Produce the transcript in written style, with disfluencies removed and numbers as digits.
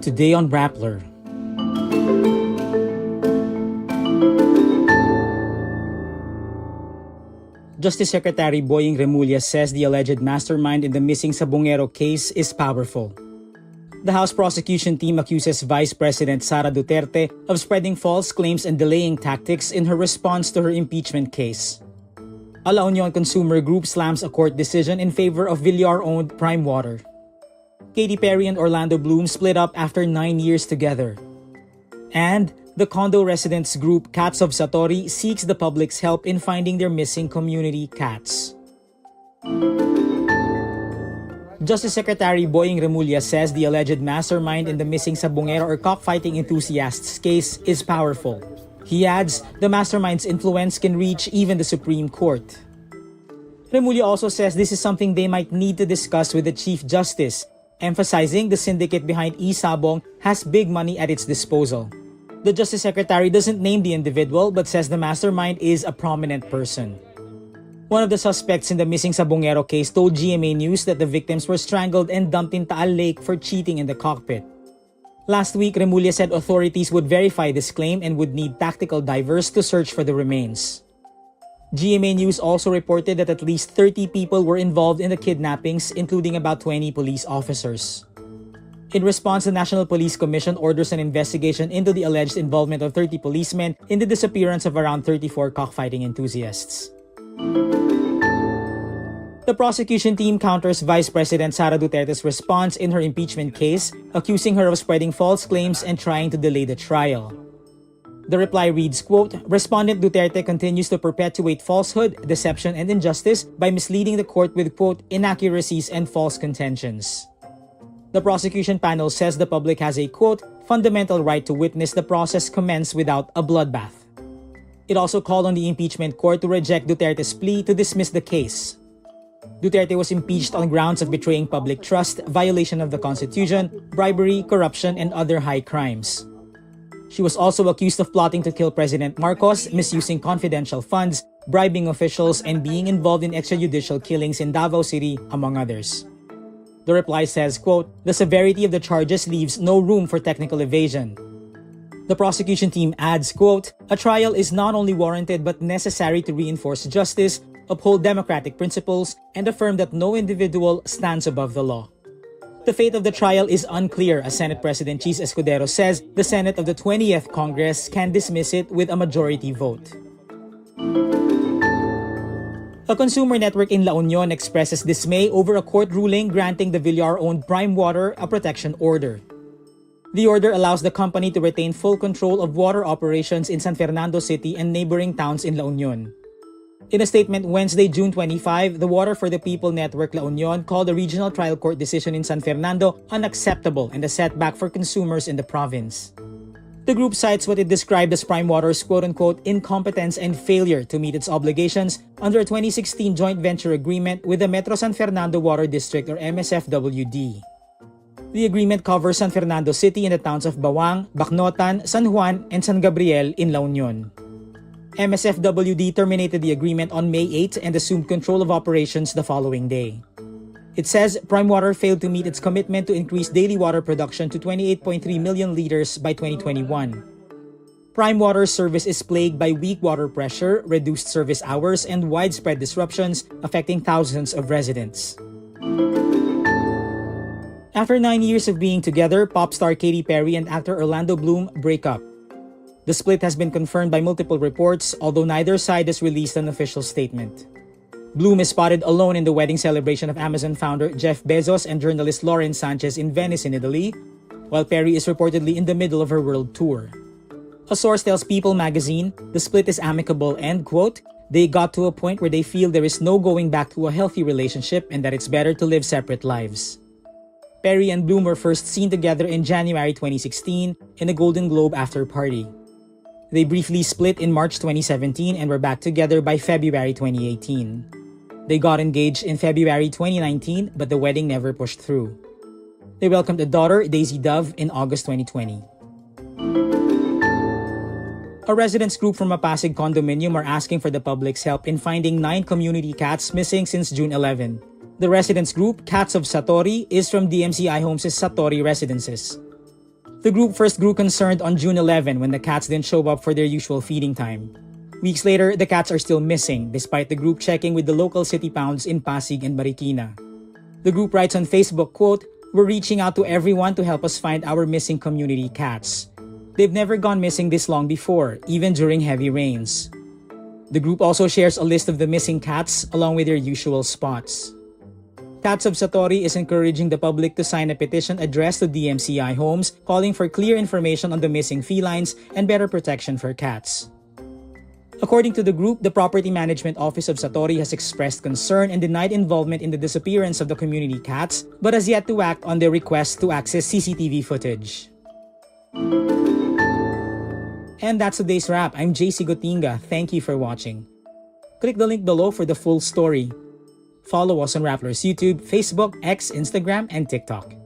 Today on Rappler. Justice Secretary Boying Remulla says the alleged mastermind in the missing Sabongero case is powerful. The House prosecution team accuses Vice President Sara Duterte of spreading false claims and delaying tactics in her response to her impeachment case. A La Union consumer group slams a court decision in favor of Villar-owned PrimeWater. Katy Perry and Orlando Bloom split up after 9 years together. And the condo residents group Cats of Satori seeks the public's help in finding their missing community cats. Justice Secretary Boying Remulla says the alleged mastermind in the missing sabungero or cockfighting enthusiasts case is powerful. He adds, the mastermind's influence can reach even the Supreme Court. Remulla also says this is something they might need to discuss with the Chief Justice, emphasizing the syndicate behind e-sabong has big money at its disposal. The Justice Secretary doesn't name the individual but says the mastermind is a prominent person. One of the suspects in the missing Sabongero case told GMA News that the victims were strangled and dumped in Taal Lake for cheating in the cockpit. Last week, Remulla said authorities would verify this claim and would need tactical divers to search for the remains. GMA News also reported that at least 30 people were involved in the kidnappings, including about 20 police officers. In response, the National Police Commission orders an investigation into the alleged involvement of 30 policemen in the disappearance of around 34 cockfighting enthusiasts. The prosecution team counters Vice President Sara Duterte's response in her impeachment case, accusing her of spreading false claims and trying to delay the trial. The reply reads, quote, Respondent Duterte continues to perpetuate falsehood, deception, and injustice by misleading the court with, quote, inaccuracies and false contentions. The prosecution panel says the public has a, quote, fundamental right to witness the process commence without a bloodbath. It also called on the impeachment court to reject Duterte's plea to dismiss the case. Duterte was impeached on grounds of betraying public trust, violation of the Constitution, bribery, corruption, and other high crimes. She was also accused of plotting to kill President Marcos, misusing confidential funds, bribing officials, and being involved in extrajudicial killings in Davao City, among others. The reply says, quote, the severity of the charges leaves no room for technical evasion. The prosecution team adds, quote, a trial is not only warranted but necessary to reinforce justice, uphold democratic principles, and affirm that no individual stands above the law. The fate of the trial is unclear as Senate President Chis Escudero says the Senate of the 20th Congress can dismiss it with a majority vote. A consumer network in La Union expresses dismay over a court ruling granting the Villar-owned PrimeWater a protection order. The order allows the company to retain full control of water operations in San Fernando City and neighboring towns in La Union. In a statement Wednesday, June 25, the Water for the People Network La Union called the regional trial court decision in San Fernando unacceptable and a setback for consumers in the province. The group cites what it described as PrimeWater's quote-unquote incompetence and failure to meet its obligations under a 2016 joint venture agreement with the Metro San Fernando Water District or MSFWD. The agreement covers San Fernando City and the towns of Bawang, Bacnotan, San Juan, and San Gabriel in La Union. MSFWD terminated the agreement on May 8 and assumed control of operations the following day. It says PrimeWater failed to meet its commitment to increase daily water production to 28.3 million liters by 2021. PrimeWater's service is plagued by weak water pressure, reduced service hours, and widespread disruptions affecting thousands of residents. After 9 years of being together, pop star Katy Perry and actor Orlando Bloom break up. The split has been confirmed by multiple reports, although neither side has released an official statement. Bloom is spotted alone in the wedding celebration of Amazon founder Jeff Bezos and journalist Lauren Sanchez in Venice in Italy, while Perry is reportedly in the middle of her world tour. A source tells People magazine the split is amicable and, quote, they got to a point where they feel there is no going back to a healthy relationship and that it's better to live separate lives. Perry and Bloom were first seen together in January 2016 in a Golden Globe after party. They briefly split in March 2017 and were back together by February 2018. They got engaged in February 2019, but the wedding never pushed through. They welcomed a daughter, Daisy Dove, in August 2020. A residents group from a Pasig condominium are asking for the public's help in finding 9 community cats missing since June 11. The residents group, Cats of Satori, is from DMCI Homes' Satori residences. The group first grew concerned on June 11 when the cats didn't show up for their usual feeding time. Weeks later, the cats are still missing despite the group checking with the local city pounds in Pasig and Marikina. The group writes on Facebook, quote, "We're reaching out to everyone to help us find our missing community cats. They've never gone missing this long before, even during heavy rains." The group also shares a list of the missing cats along with their usual spots. Cats of Satori is encouraging the public to sign a petition addressed to DMCI homes calling for clear information on the missing felines and better protection for cats. According to the group, the Property Management Office of Satori has expressed concern and denied involvement in the disappearance of the community cats, but has yet to act on their request to access CCTV footage. And that's today's wrap. I'm JC Gotinga. Thank you for watching. Click the link below for the full story. Follow us on Rappler's YouTube, Facebook, X, Instagram, and TikTok.